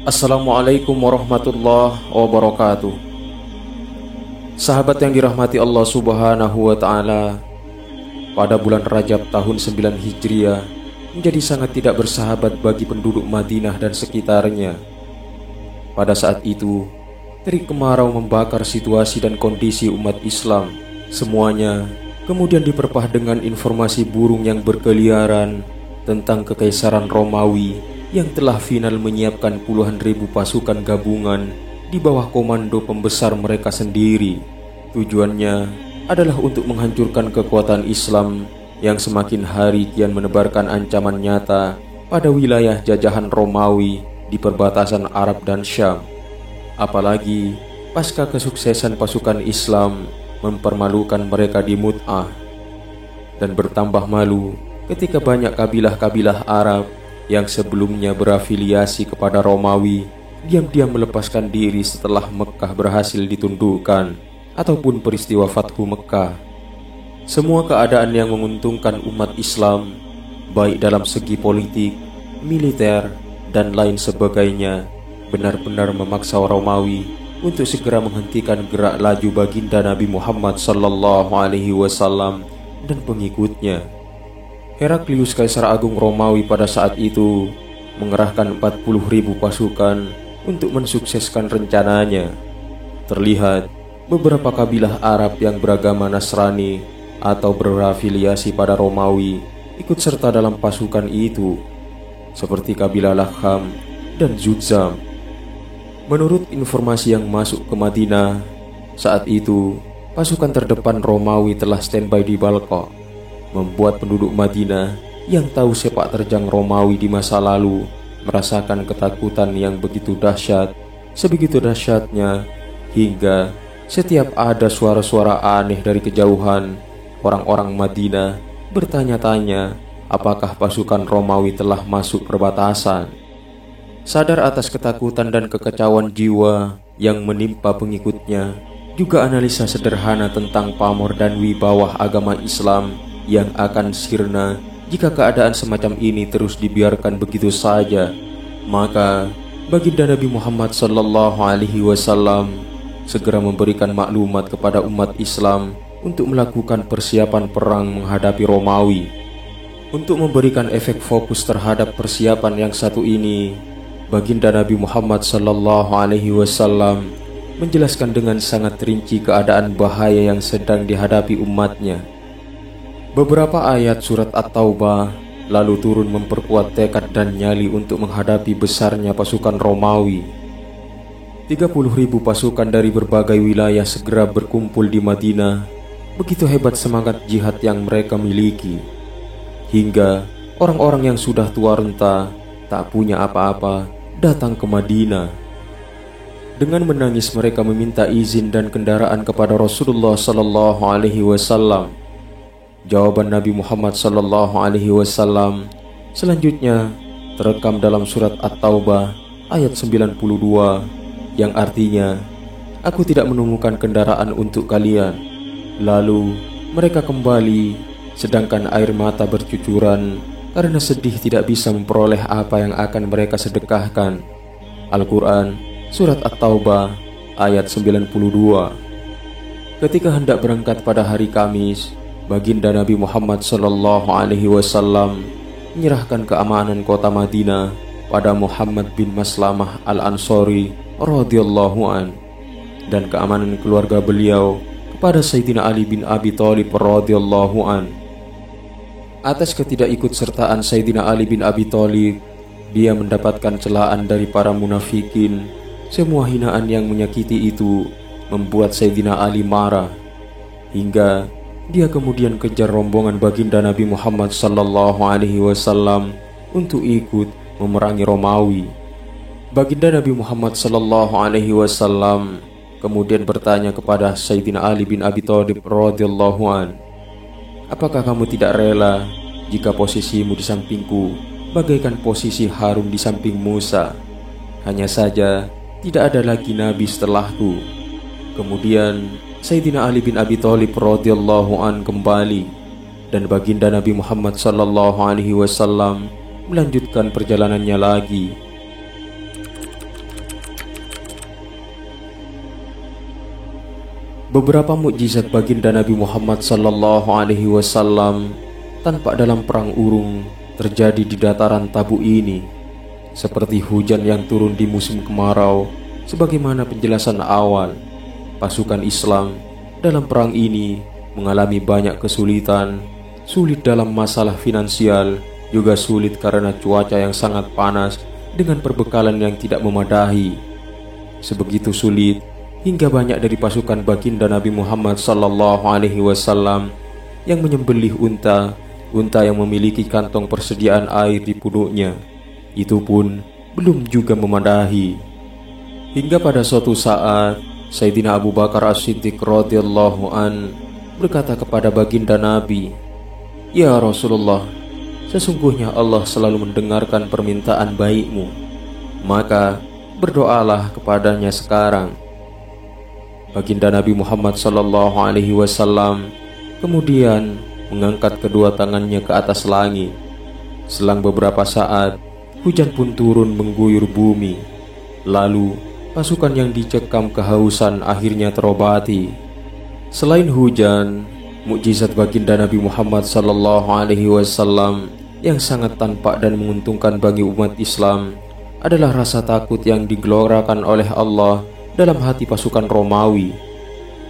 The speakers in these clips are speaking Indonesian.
Assalamualaikum warahmatullahi wabarakatuh. Sahabat yang dirahmati Allah subhanahu wa ta'ala, pada bulan Rajab tahun 9 Hijriah menjadi sangat tidak bersahabat bagi penduduk Madinah dan sekitarnya. Pada saat itu, terik kemarau membakar situasi dan kondisi umat Islam. Semuanya kemudian diperpah dengan informasi burung yang berkeliaran tentang Kekaisaran Romawi yang telah final menyiapkan puluhan ribu pasukan gabungan di bawah komando pembesar mereka sendiri. Tujuannya adalah untuk menghancurkan kekuatan Islam yang semakin hari kian menebarkan ancaman nyata pada wilayah jajahan Romawi di perbatasan Arab dan Syam. Apalagi pasca kesuksesan pasukan Islam mempermalukan mereka di Mut'ah, dan bertambah malu ketika banyak kabilah-kabilah Arab yang sebelumnya berafiliasi kepada Romawi diam-diam melepaskan diri setelah Mekah berhasil ditundukkan ataupun peristiwa Fathu Mekah. Semua keadaan yang menguntungkan umat Islam, baik dalam segi politik, militer, dan lain sebagainya, benar-benar memaksa Romawi untuk segera menghentikan gerak laju baginda Nabi Muhammad SAW dan pengikutnya. Heraklius, Kaisar Agung Romawi pada saat itu, mengerahkan 40.000 pasukan untuk mensukseskan rencananya. Terlihat beberapa kabilah Arab yang beragama Nasrani atau berafiliasi pada Romawi ikut serta dalam pasukan itu, seperti kabilah Lakham dan Zudzam. Menurut informasi yang masuk ke Madinah, saat itu pasukan terdepan Romawi telah standby di Balqa, membuat penduduk Madinah yang tahu sepak terjang Romawi di masa lalu merasakan ketakutan yang begitu dahsyat. Sebegitu dahsyatnya hingga setiap ada suara-suara aneh dari kejauhan, orang-orang Madinah bertanya-tanya apakah pasukan Romawi telah masuk perbatasan. Sadar atas ketakutan dan kekacauan jiwa yang menimpa pengikutnya, juga analisa sederhana tentang pamor dan wibawa agama Islam yang akan sirna jika keadaan semacam ini terus dibiarkan begitu saja. Maka baginda Nabi Muhammad SAW segera memberikan maklumat kepada umat Islam untuk melakukan persiapan perang menghadapi Romawi. Untuk memberikan efek fokus terhadap persiapan yang satu ini, baginda Nabi Muhammad SAW menjelaskan dengan sangat rinci keadaan bahaya yang sedang dihadapi umatnya. Beberapa ayat surat At-Taubah lalu turun memperkuat tekad dan nyali untuk menghadapi besarnya pasukan Romawi. 30.000 pasukan dari berbagai wilayah segera berkumpul di Madinah. Begitu hebat semangat jihad yang mereka miliki, hingga orang-orang yang sudah tua renta, tak punya apa-apa, datang ke Madinah. Dengan menangis mereka meminta izin dan kendaraan kepada Rasulullah SAW. Jawaban Nabi Muhammad SAW selanjutnya terekam dalam surat At-Taubah ayat 92, yang artinya, "Aku tidak menemukan kendaraan untuk kalian." Lalu mereka kembali, sedangkan air mata bercucuran karena sedih tidak bisa memperoleh apa yang akan mereka sedekahkan. Al-Quran Surat At-Taubah ayat 92. Ketika hendak berangkat pada hari Kamis, baginda Nabi Muhammad SAW menyerahkan keamanan kota Madinah pada Muhammad bin Maslamah Al-Ansori radhiyallahu an, dan keamanan keluarga beliau kepada Sayyidina Ali bin Abi Thalib radhiyallahu an. Atas ketidakikutsertaan Sayyidina Ali bin Abi Thalib, dia mendapatkan celaan dari para munafikin. Semua hinaan yang menyakiti itu membuat Sayyidina Ali marah, hingga dia kemudian kejar rombongan baginda Nabi Muhammad SAW untuk ikut memerangi Romawi. Baginda Nabi Muhammad SAW kemudian bertanya kepada Sayyidina Ali bin Abi Thalib radhiyallahu an, "Apakah kamu tidak rela jika posisimu di sampingku bagaikan posisi Harun di samping Musa? Hanya saja tidak ada lagi nabi setelahku." Kemudian Sayyidina Ali bin Abi Thalib radhiyallahu an kembali, dan baginda Nabi Muhammad SAW melanjutkan perjalanannya lagi. beberapa mukjizat baginda Nabi Muhammad sallallahu alaihi wasallam tanpa dalam perang urung terjadi di dataran Tabu ini, seperti hujan yang turun di musim kemarau. Sebagaimana penjelasan awal, pasukan Islam dalam perang ini mengalami banyak kesulitan, sulit dalam masalah finansial, juga sulit karena cuaca yang sangat panas dengan perbekalan yang tidak memadahi. Sebegitu sulit hingga banyak dari pasukan baginda Nabi Muhammad sallallahu alaihi wasallam yang menyembelih unta yang memiliki kantong persediaan air di punuknya. Itu pun belum juga memadahi. Hingga pada suatu saat Sayyidina Abu Bakar As-Siddiq radhiyallahu an berkata kepada baginda Nabi, "Ya Rasulullah, sesungguhnya Allah selalu mendengarkan permintaan baikmu, maka berdoalah kepadanya sekarang." Baginda Nabi Muhammad sallallahu alaihi wasallam kemudian mengangkat kedua tangannya ke atas langit. Selang beberapa saat, hujan pun turun mengguyur bumi. Lalu pasukan yang dicekam kehausan akhirnya terobati. Selain hujan, mukjizat baginda Nabi Muhammad sallallahu alaihi wasallam yang sangat tampak dan menguntungkan bagi umat Islam adalah rasa takut yang digelorakan oleh Allah dalam hati pasukan Romawi.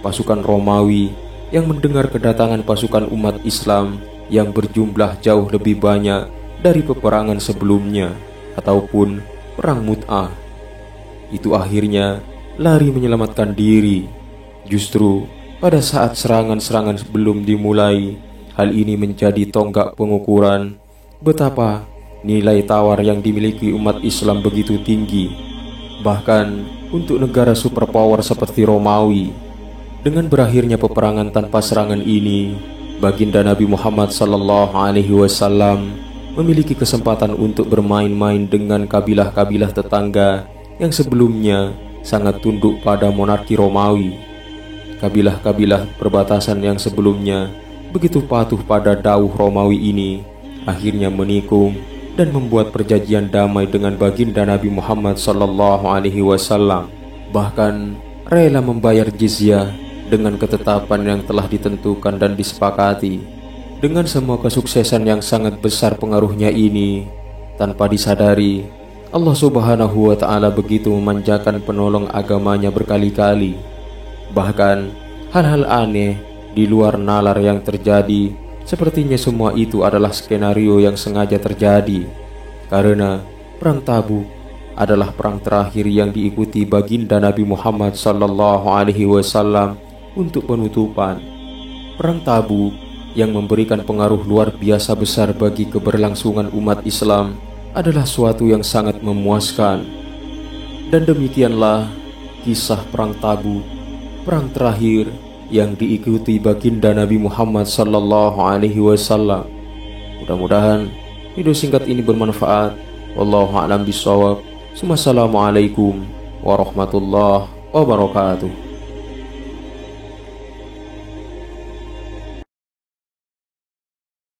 Pasukan Romawi yang mendengar kedatangan pasukan umat Islam yang berjumlah jauh lebih banyak dari peperangan sebelumnya ataupun perang Mu'tah, itu akhirnya lari menyelamatkan diri. Justru pada saat serangan-serangan sebelum dimulai, hal ini menjadi tonggak pengukuran betapa nilai tawar yang dimiliki umat Islam begitu tinggi, bahkan untuk negara superpower seperti Romawi. Dengan berakhirnya peperangan tanpa serangan ini, baginda Nabi Muhammad sallallahu alaihi wasallam memiliki kesempatan untuk bermain-main dengan kabilah-kabilah tetangga yang sebelumnya sangat tunduk pada monarki Romawi. Kabilah-kabilah perbatasan yang sebelumnya begitu patuh pada dauh Romawi ini akhirnya menikung dan membuat perjanjian damai dengan baginda Nabi Muhammad sallallahu alaihi wasallam, bahkan rela membayar jizyah dengan ketetapan yang telah ditentukan dan disepakati. Dengan semua kesuksesan yang sangat besar pengaruhnya ini, tanpa disadari Allah subhanahu wa ta'ala begitu memanjakan penolong agamanya berkali-kali. Bahkan hal-hal aneh di luar nalar yang terjadi, sepertinya semua itu adalah skenario yang sengaja terjadi, karena perang Tabuk adalah perang terakhir yang diikuti baginda Nabi Muhammad sallallahu alaihi wasallam untuk penutupan. Perang Tabuk yang memberikan pengaruh luar biasa besar bagi keberlangsungan umat Islam adalah suatu yang sangat memuaskan. Dan demikianlah kisah perang Tabuk, perang terakhir yang diikuti baginda Nabi Muhammad sallallahu alaihi wasallam. Mudah-mudahan video singkat ini bermanfaat. Wallahu a'lam bishawab. Wassalamualaikum warahmatullahi wabarakatuh.